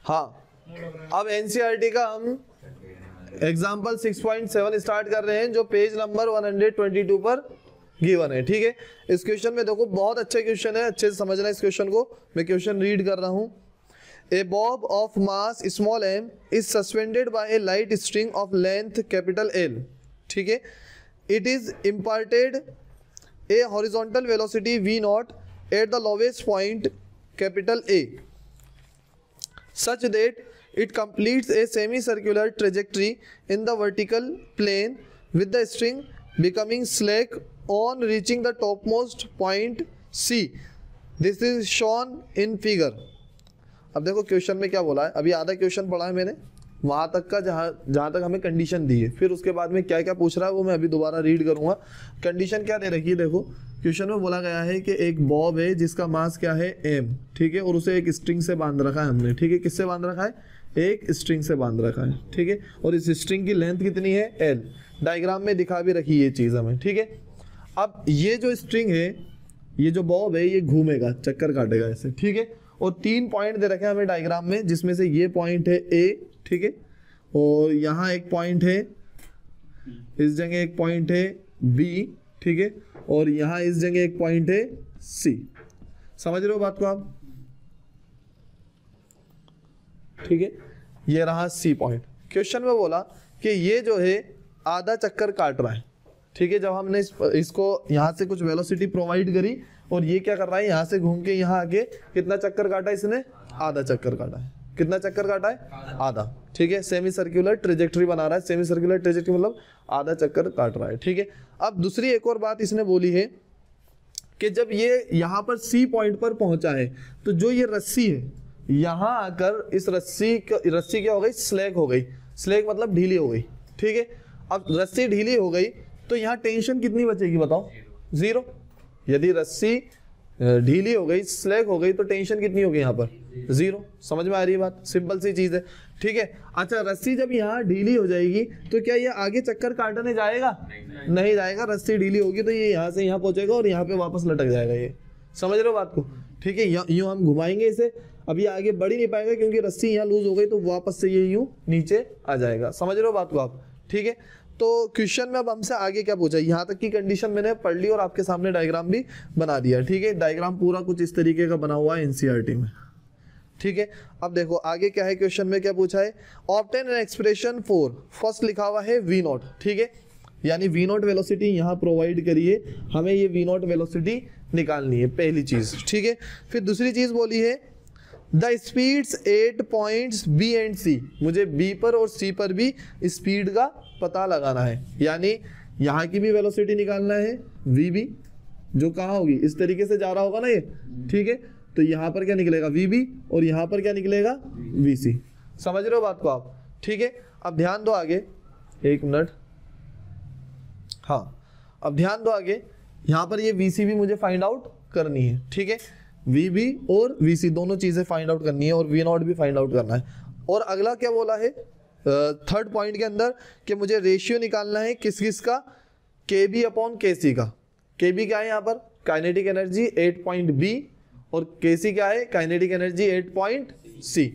हाँ, अब एनसीईआरटी का हम एग्जाम्पल 6.7 स्टार्ट कर रहे हैं जो पेज नंबर 122 पर गिवन है। ठीक है, इस क्वेश्चन में देखो बहुत अच्छा क्वेश्चन है, अच्छे से समझना इस क्वेश्चन को। मैं क्वेश्चन रीड कर रहा हूं। A bob of mass small m is suspended by a light string of length capital L। ठीक है, it is imparted a horizontal velocity v naught at the lowest point capital A such that it completes a semicircular trajectory in the vertical plane with the string becoming slack on reaching the topmost point C. This is shown in figure. अब देखो question में क्या बोला है, अभी आधा question पढ़ा है मैंने वहाँ तक का जहाँ तक हमें कंडीशन दी है, फिर उसके बाद में क्या क्या पूछ रहा है वो मैं अभी दोबारा रीड करूँगा। कंडीशन क्या दे रखी है, देखो क्वेश्चन में बोला गया है कि एक बॉब है जिसका मास क्या है m, ठीक है, और उसे एक स्ट्रिंग से बांध रखा है हमने। ठीक है, किससे बांध रखा है, एक स्ट्रिंग से बांध रखा है। ठीक है, और इस स्ट्रिंग की लेंथ कितनी है l, डायग्राम में दिखा भी रखी ये चीज़ हमें। ठीक है, अब ये जो स्ट्रिंग है, ये जो बॉब है, ये घूमेगा, चक्कर काटेगा ऐसे। ठीक है, और 3 पॉइंट दे रखे हैं हमें डायग्राम में, जिसमें से ये पॉइंट है A, ठीक है, और यहाँ एक पॉइंट है, इस जगह एक पॉइंट है B, ठीक है, और यहाँ इस जगह एक पॉइंट है C। समझ रहे हो बात को आप? ठीक है, ये रहा C पॉइंट। क्वेश्चन में बोला कि ये जो है आधा चक्कर काट रहा है। ठीक है, जब हमने इसको यहाँ से कुछ वेलोसिटी प्रोवाइड करी और ये क्या कर रहा है, यहाँ से घूम के यहाँ आके कितना चक्कर काटा इसने, आधा चक्कर काटा है। कितना चक्कर काटा है, आधा। ठीक है, सेमी सर्कुलर ट्रेजेक्टरी बना रहा है, सेमी सर्कुलर ट्रेजेक्टरी मतलब आधा चक्कर काट रहा है। ठीक है, अब दूसरी एक और बात इसने बोली है कि जब ये यहाँ पर C पॉइंट पर पहुंचा है तो जो ये रस्सी है यहाँ आकर इस रस्सी क्या हो गई, स्लैक हो गई। स्लैक मतलब ढीली हो गई। ठीक है, अब रस्सी ढीली हो गई तो यहाँ टेंशन कितनी बचेगी बताओ, 0। यदि रस्सी ढीली हो गई, स्लैक हो गई, तो टेंशन कितनी होगी यहाँ पर, 0। समझ में आ रही है बात, सिंपल सी चीज़ है। ठीक है, अच्छा रस्सी जब यहाँ ढीली हो जाएगी तो क्या ये आगे चक्कर काटने जाएगा, नहीं जाएगा। रस्सी ढीली होगी तो ये यहाँ से यहाँ पहुँचेगा और यहाँ पे वापस लटक जाएगा। ये समझ रहे हो बात को? ठीक है, यूँ हम घुमाएंगे इसे, अब ये आगे बढ़ ही नहीं पाएगा क्योंकि रस्सी यहाँ लूज हो गई, तो वापस से ये यूँ नीचे आ जाएगा। समझ रहे हो बात को आप? ठीक है, तो क्वेश्चन में अब हमसे आगे क्या पूछा, यहाँ तक की कंडीशन मैंने पढ़ ली और आपके सामने डायग्राम भी बना दिया। ठीक है, डायग्राम पूरा कुछ इस तरीके का बना हुआ है एनसीईआरटी में। ठीक है, अब देखो आगे क्या है, क्वेश्चन में क्या पूछा है, obtain an expression for, first लिखा हुआ है V नॉट। ठीक है, यानी V नॉट वेलोसिटी यहाँ प्रोवाइड करिए, हमें ये V नॉट वेलोसिटी निकालनी है, पहली चीज़। ठीक है, फिर दूसरी चीज़ बोली है the speeds at points B and C, मुझे B पर और C पर भी स्पीड का पता लगाना है, यानी यहाँ की भी वेलोसिटी निकालना है VB, जो कहाँ होगी, इस तरीके से जा रहा होगा ना ये। ठीक है, तो यहाँ पर क्या निकलेगा VB और यहाँ पर क्या निकलेगा VC। समझ रहे हो बात को आप? ठीक है, अब ध्यान दो आगे, एक मिनट, हाँ अब ध्यान दो आगे, यहाँ पर ये VC भी मुझे फाइंड आउट करनी है। ठीक है, VB और VC दोनों चीज़ें फाइंड आउट करनी है और V नॉट भी फाइंड आउट करना है। और अगला क्या बोला है थर्ड पॉइंट के अंदर कि मुझे रेशियो निकालना है किस किस का, KB अपॉन KC का। KB क्या है यहाँ पर, काइनेटिक एनर्जी 8 पॉइंट B, और KC क्या है, काइनेटिक एनर्जी 8 पॉइंट C।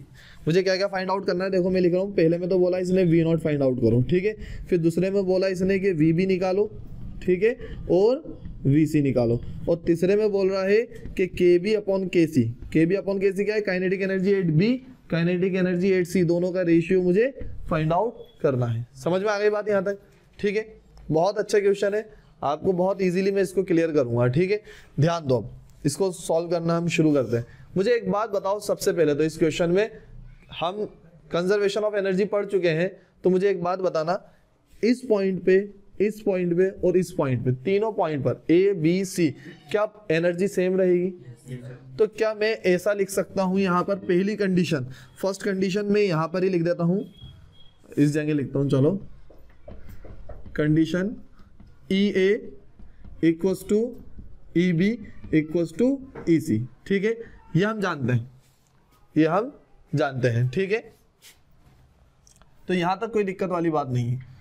मुझे क्या क्या फाइंड आउट करना है, देखो मैं लिख रहा हूँ। पहले में तो बोला इसने V नॉट फाइंड आउट करो, ठीक है, फिर दूसरे में बोला इसने कि VB निकालो, ठीक है, और VC निकालो, और तीसरे में बोल रहा है कि KB upon KC। KB upon KC क्या है, kinetic energy 8B, kinetic energy 8C, दोनों का रेशियो मुझे फाइंड आउट करना है। समझ में आ गई बात यहाँ तक? ठीक है, बहुत अच्छा क्वेश्चन है, आपको बहुत इजीली मैं इसको क्लियर करूँगा। ठीक है, ध्यान दो, अब इसको सॉल्व करना हम शुरू करते हैं। मुझे एक बात बताओ, सबसे पहले तो इस क्वेश्चन में हम कंजर्वेशन ऑफ एनर्जी पढ़ चुके हैं, तो मुझे एक बात बताना, इस पॉइंट पे, इस पॉइंट पे और इस पॉइंट पे, तीनों पॉइंट पर A, B, C, क्या एनर्जी सेम रहेगी? तो क्या मैं ऐसा लिख सकता हूं यहाँ पर, पहली कंडीशन, फर्स्ट कंडीशन में यहाँ पर ही लिख देता हूं, इस जगह लिखता हूं, चलो, condition EA equals to EB equals to EC। ठीक है, ये हम जानते हैं, ये हम जानते हैं। ठीक है, तो यहां तक कोई दिक्कत वाली बात नहीं है।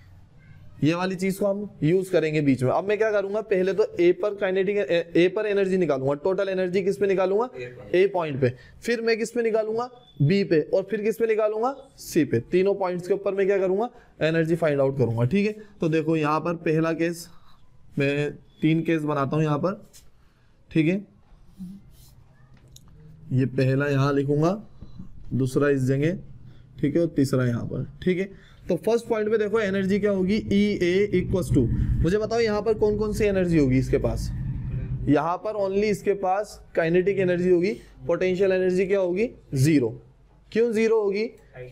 ये वाली चीज को हम यूज करेंगे बीच में। अब मैं क्या करूंगा, पहले तो ए पर काइनेटिक ए पर एनर्जी निकालूंगा, टोटल एनर्जी किस पे निकालूंगा, ए पॉइंट पे, फिर मैं किस पे निकालूंगा, बी पे, और फिर किस पे निकालूंगा, सी पे। तीनों पॉइंट्स के ऊपर मैं क्या करूंगा, एनर्जी फाइंड आउट करूंगा। ठीक है, तो देखो यहाँ पर पहला केस, मैं 3 केस बनाता हूँ यहाँ पर। ठीक है, ये पहला यहाँ लिखूंगा, दूसरा इस जगह, ठीक है, और तीसरा यहाँ पर। ठीक है, तो फर्स्ट पॉइंट पे देखो एनर्जी क्या होगी, ई ए इक्वल्स टू, मुझे बताओ यहाँ पर कौन कौन सी एनर्जी होगी इसके पास। यहाँ पर ओनली इसके पास काइनेटिक एनर्जी होगी, पोटेंशियल एनर्जी क्या होगी, 0। क्यों 0 होगी,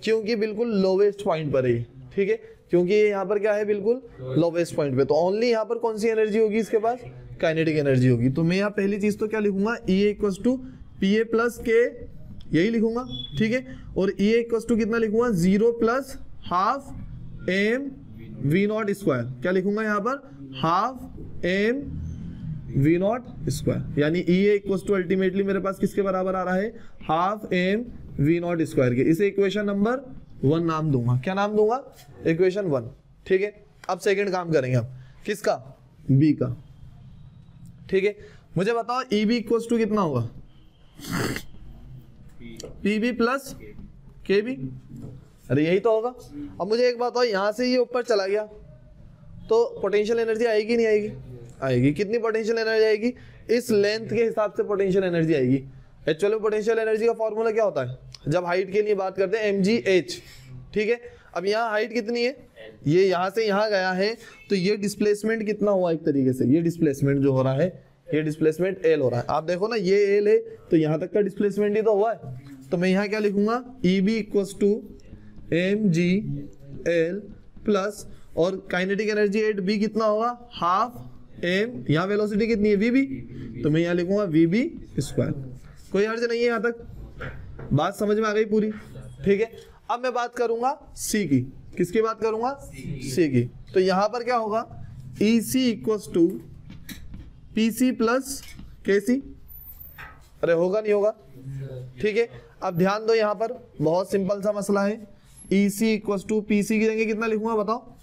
क्योंकि बिल्कुल लोवेस्ट पॉइंट पर है। ठीक है, क्योंकि यहाँ पर क्या है, बिल्कुल लोवेस्ट पॉइंट पे, तो ओनली यहाँ पर कौन सी एनर्जी होगी इसके पास, काइनेटिक एनर्जी होगी। तो मैं यहाँ पहली चीज तो क्या लिखूंगा, E A equals to P A plus K, यही लिखूंगा। ठीक है, और ई ए इक्वल्स टू कितना लिखूंगा, 0 plus half m v not square. क्या लिखूंगा यहाँ पर, half m v not square, यानी E A equals to ultimately मेरे पास किसके बराबर आ रहा है, half m v not square के। इसे इक्वेशन नंबर 1 नाम दूंगा। क्या नाम दूंगा, इक्वेशन 1। ठीक है, अब सेकंड काम करेंगे हम, किसका, बी का। ठीक है, मुझे बताओ ई बी इक्वल्स टू कितना होगा, पी बी प्लस के बी, अरे यही तो होगा। अब मुझे एक बात बताओ, यहाँ से ये ऊपर चला गया तो पोटेंशियल एनर्जी आएगी नहीं आएगी, आएगी। कितनी पोटेंशियल एनर्जी आएगी, इस लेंथ के हिसाब से पोटेंशियल एनर्जी आएगी। एक्चुअली पोटेंशियल एनर्जी का फॉर्मूला क्या होता है, जब हाइट के लिए बात करते हैं, mgh। ठीक है, अब यहाँ हाइट कितनी है, ये यहाँ से यहाँ गया है, तो ये डिस्प्लेसमेंट कितना हुआ, एक तरीके से ये डिस्प्लेसमेंट जो हो रहा है, ये डिस्प्लेसमेंट L हो रहा है। आप देखो ना, ये L है तो यहाँ तक का डिस्प्लेसमेंट ही तो हुआ है। तो मैं यहाँ क्या लिखूंगा, EB equals to mgl plus, और काइनेटिक एनर्जी एट बी कितना होगा, हाफ एम, यहाँ वेलोसिटी कितनी है, vb, तो मैं यहाँ लिखूंगा vb स्क्वायर। कोई हर्ज नहीं है, यहाँ तक बात समझ में आ गई पूरी। ठीक है, अब मैं बात करूंगा सी की। किसकी बात करूंगा, सी की। तो यहाँ पर क्या होगा, EC equals to PC plus KC। अरे होगा नहीं होगा, ठीक है। अब ध्यान दो, यहाँ पर बहुत सिंपल सा मसला है। EC इक्वल्स टू PC की जगह कितना लिखूंगा बताओ,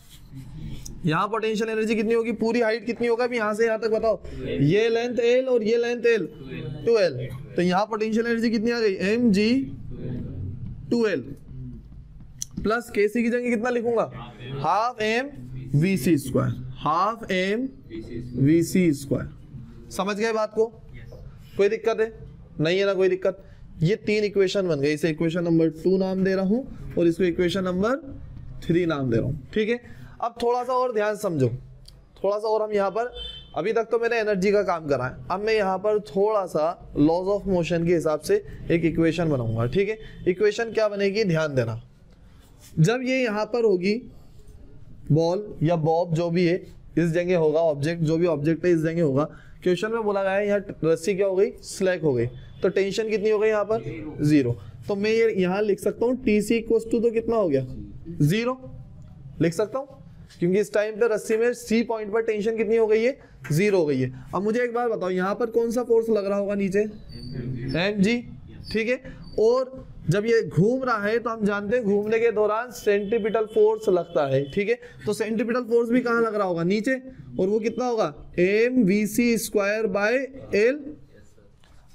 यहाँ पोटेंशियल एनर्जी कितनी होगी, पूरी हाइट कितनी होगा, अभी यहाँ से यहाँ तक बताओ, ये लेंथ L और ये लेंथ L 2L, तो यहाँ पोटेंशियल एनर्जी कितनी आ गई, mg 2L प्लस KC की जगह कितना लिखूंगा, half m VC square, half m VC square. समझ गए बात को, कोई दिक्कत है नहीं है ना, कोई दिक्कत। ये 3 इक्वेशन बन गए, इसे इक्वेशन नंबर 2 नाम दे रहा हूं और इसको इक्वेशन नंबर 3 नाम दे रहा हूं। ठीक है, अब थोड़ा सा और ध्यान समझो, थोड़ा सा और हम यहाँ पर, अभी तक तो मैंने एनर्जी का काम करा है, अब मैं यहाँ पर थोड़ा सा लॉज ऑफ मोशन के हिसाब से एक इक्वेशन बनाऊंगा। ठीक है, इक्वेशन क्या बनेगी, ध्यान देना। जब ये यहाँ पर होगी बॉल या बॉब जो भी है, इस जगह होगा ऑब्जेक्ट, जो भी ऑब्जेक्ट है इस जगह होगा। क्वेश्चन में बोला गया है यहाँ रस्सी क्या हो गई, स्लैक हो गई, तो टेंशन कितनी हो गई यहाँ पर, 0। तो मैं ये यहाँ लिख सकता हूँ TC इक्वल्स टू, तो कितना हो गया, 0 लिख सकता हूँ, क्योंकि इस टाइम पे रस्सी में C पॉइंट पर टेंशन कितनी हो गई है, 0 हो गई है। अब मुझे एक बार बताओ, यहाँ पर कौन सा फोर्स लग रहा होगा नीचे, mg। ठीक है, और जब ये घूम रहा है तो हम जानते हैं घूमने के दौरान सेंट्रीपिटल फोर्स लगता है। ठीक है, तो सेंट्रीपिटल फोर्स भी कहाँ लग रहा होगा, नीचे, और वो कितना होगा, mvc स्क्वायर बाय L।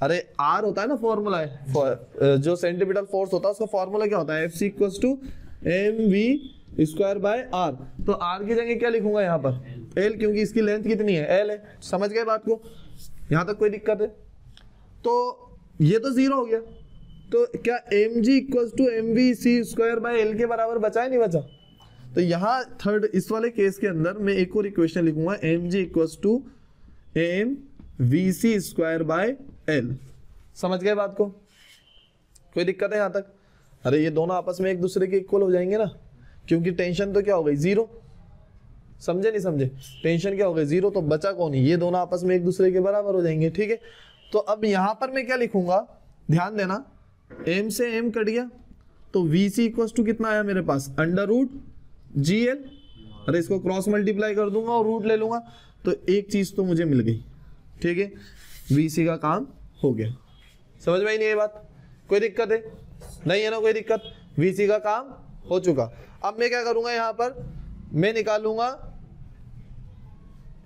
अरे R होता है ना फॉर्मूला है, जो सेंट्रीपिटल फोर्स होता है उसका फॉर्मूला क्या होता है, Fc equals to mv square by R। तो R की जगह क्या लिखूंगा यहाँ पर, L, क्योंकि इसकी लेंथ कितनी है, L है। समझ गए बात को, यहाँ तक कोई दिक्कत है? तो ये तो 0 हो गया, तो क्या mg equals to mvc square by L के बराबर बचा है, नहीं बचा? तो यहाँ थर्ड, इस वाले केस के अंदर मैं एक और इक्वेशन लिखूंगा, mg equals to mvc square by L। समझ गए बात को, कोई दिक्कत है यहाँ तक? अरे ये दोनों आपस में एक दूसरे के इक्वल हो जाएंगे ना, क्योंकि टेंशन तो क्या हो गई, 0। समझे नहीं समझे, टेंशन क्या हो गई, 0, तो बचा कौन ही, ये दोनों आपस में एक दूसरे के बराबर हो जाएंगे। ठीक है, तो अब यहाँ पर मैं क्या लिखूंगा, ध्यान देना, m से m कट गया, तो vc इक्वल्स टू कितना आया मेरे पास, √gl। अरे इसको क्रॉस मल्टीप्लाई कर दूंगा और रूट ले लूंगा, तो एक चीज तो मुझे मिल गई। ठीक है, vc का काम हो गया। समझ में ही नहीं ये बात, कोई दिक्कत है नहीं है ना, कोई दिक्कत, vc का काम हो चुका। अब मैं क्या करूंगा, यहाँ पर मैं निकालूंगा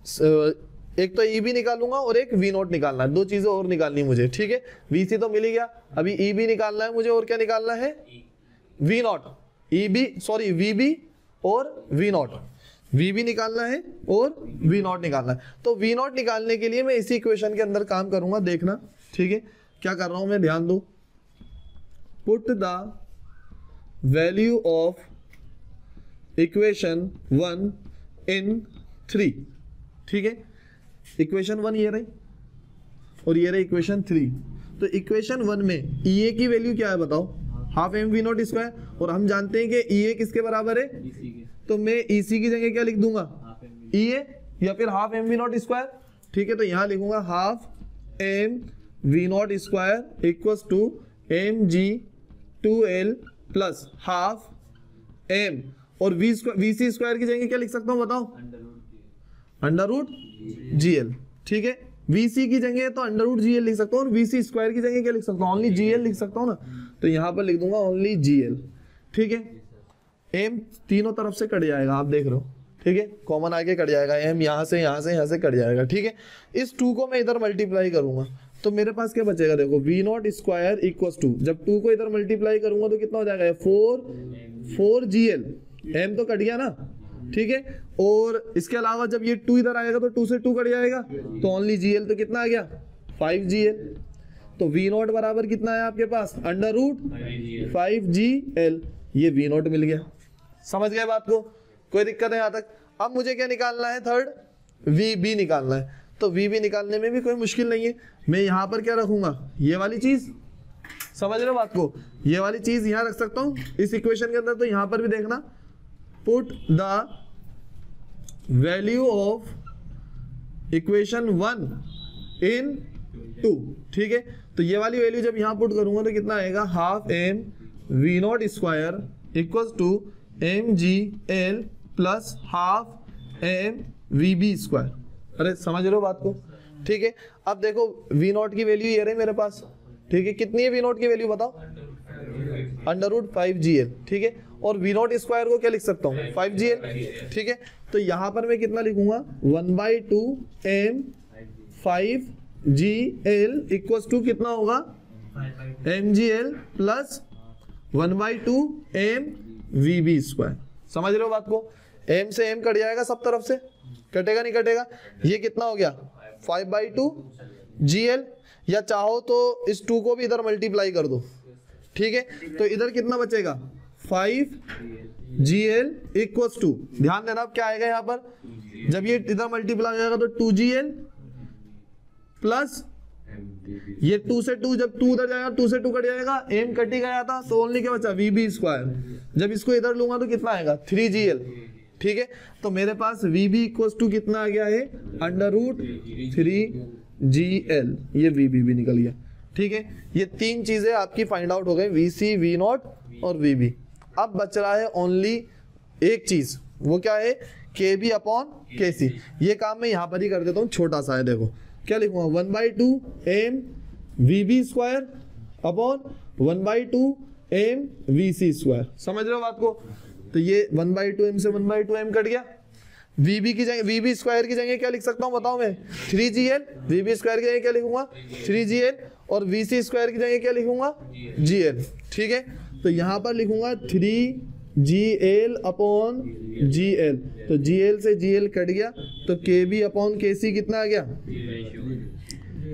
एक तो EB निकालूंगा और एक V नॉट निकालना है, दो चीजें और निकालनी मुझे, ठीक है। VC तो मिल ही गया, अभी EB निकालना है मुझे, और क्या निकालना है, V नॉट, VB और V नॉट, VB निकालना है और V नॉट निकालना है। तो V नॉट निकालने के लिए मैं इसी इक्वेशन के अंदर काम करूंगा, देखना, ठीक है। क्या कर रहा हूं मैं, ध्यान दो, put the value of equation 1 इन 3, ठीक है। इक्वेशन 1 ये रही और ये रही इक्वेशन 3। तो इक्वेशन 1 में EA की वैल्यू क्या है बताओ, half m v not square, और हम जानते हैं कि EA किसके बराबर है, तो मैं EC की जगह क्या लिख दूंगा, EA या फिर half m v not square, ठीक है। तो यहां लिखूंगा half m v not square equals to mg2l plus half m, और VC स्क्वायर की जगह क्या लिख सकता हूं बताओ, अंडर रूट GL, ठीक है। VC की जगह तो अंडर रूट GL लिख सकता हूँ, और VC स्क्वायर की जगह क्या लिख सकता हूँ, ओनली GL लिख सकता हूँ ना, तो यहाँ पर लिख दूंगा ओनली GL, ठीक है। M तीनों तरफ से कट जाएगा, आप देख रहे हो, ठीक है, कॉमन आगे कट जाएगा, M यहाँ से कट जाएगा, ठीक है। इस 2 को मैं इधर मल्टीप्लाई करूंगा तो मेरे पास क्या बचेगा, देखो V not square equals to, जब 2 को इधर मल्टीप्लाई करूंगा तो कितना हो जाएगा, 4 GL, M तो कट गया ना, ठीक है। और इसके अलावा जब ये 2 इधर आएगा तो 2 से 2 कट जाएगा, तो ओनली GL, तो कितना आ गया 5 GL। तो V नॉट बराबर कितना है आपके पास, अंडर रूट 5 GL, ये V नॉट मिल गया। समझ गए बात को, कोई दिक्कत है यहाँ तक। अब मुझे क्या निकालना है, थर्ड VB निकालना है। तो VB निकालने में भी कोई मुश्किल नहीं है, मैं यहाँ पर क्या रखूंगा, ये वाली चीज, समझ रहे हो बात को, ये वाली चीज यहाँ रख सकता हूँ इस इक्वेशन के अंदर। तो यहाँ पर भी देखना, put the value of equation 1 इन 2, ठीक है। तो ये वाली वैल्यू जब यहाँ पुट करूंगा तो कितना आएगा, half m v not square equals to mgl plus half m VB square. अरे समझ रहे हो बात को, ठीक है। अब देखो V नॉट की वैल्यू ये रही मेरे पास, ठीक है। कितनी है V नॉट की वैल्यू बताओ, अंडर रूट 5 GL, ठीक है। और V नॉट स्क्वायर को क्या लिख सकता हूँ, 5 GL, ठीक है। तो यहाँ पर मैं कितना लिखूंगा, 1/2 m 5 GL इक्वल्स टू कितना होगा, mgl plus 1/2 m VB square. समझ रहे हो बात को, m से m कट जाएगा, सब तरफ से कटेगा, नहीं कटेगा, ये कितना हो गया 5/2 GL, या चाहो तो इस 2 को भी इधर मल्टीप्लाई कर दो, ठीक है। तो इधर कितना बचेगा, 5 GL इक्वल्स टू, ध्यान देना अब क्या आएगा यहाँ पर, जब ये इधर मल्टीप्लाई हो जाएगा तो 2 GL प्लस ये 2 से 2, जब 2 उधर जाएगा 2 से 2 कट जाएगा, m कट ही गया था, तो ओनली क्या बचा, VB स्क्वायर। जब इसको इधर लूंगा तो कितना आएगा, 3 GL, ठीक है। तो मेरे पास VB इक्वल्स टू कितना आ गया है, अंडर रूट 3 GL, ये VB भी निकल गया, ठीक है। ये 3 चीजें आपकी फाइंड आउट हो गई, VC, V नॉट और VB। अब बच रहा है ओनली एक चीज, वो क्या है, KB अपॉन KC। ये काम मैं यहाँ पर ही कर देता हूँ, छोटा सा है, देखो क्या लिखूंगा, 1/2 m VB square upon 1/2 m VC square. समझ रहे हो बात को, तो ये 1/2 m से 1/2 m कट गया। VB की जगह, VB स्क्वायर की जगह क्या लिख सकता हूँ बताओ मैं, 3 GL, VB स्क्वायर की जगह क्या लिखूंगा, 3 GL, और VC स्क्वायर की जगह क्या लिखूंगा, GL, ठीक है। तो यहाँ पर लिखूंगा 3 GL अपॉन GL, तो GL से GL कट गया, तो KB अपॉन KC कितना आ गया,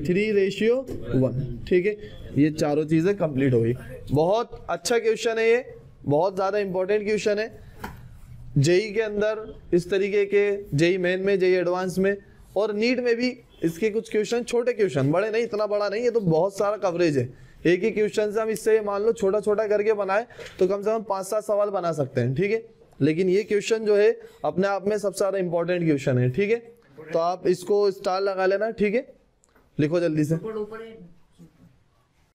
3:1, ठीक है। ये चारों चीजें कंप्लीट हो गई। बहुत अच्छा क्वेश्चन है ये, बहुत ज्यादा इंपॉर्टेंट क्वेश्चन है जेई के अंदर, इस तरीके के जेई मेन में, जेई एडवांस में, और नीट में भी इसके कुछ क्वेश्चन, छोटे क्वेश्चन, बड़े नहीं, इतना बड़ा नहीं, ये तो बहुत सारा कवरेज है। एक ही क्वेश्चन से हम इससे मान लो छोटा छोटा करके बनाए तो कम से कम 5-7 सवाल बना सकते हैं, ठीक है। लेकिन ये क्वेश्चन जो है अपने आप में सबसे ज्यादा इंपॉर्टेंट क्वेश्चन है, ठीक है। तो आप इसको स्टार लगा लेना, ठीक है, लिखो जल्दी से।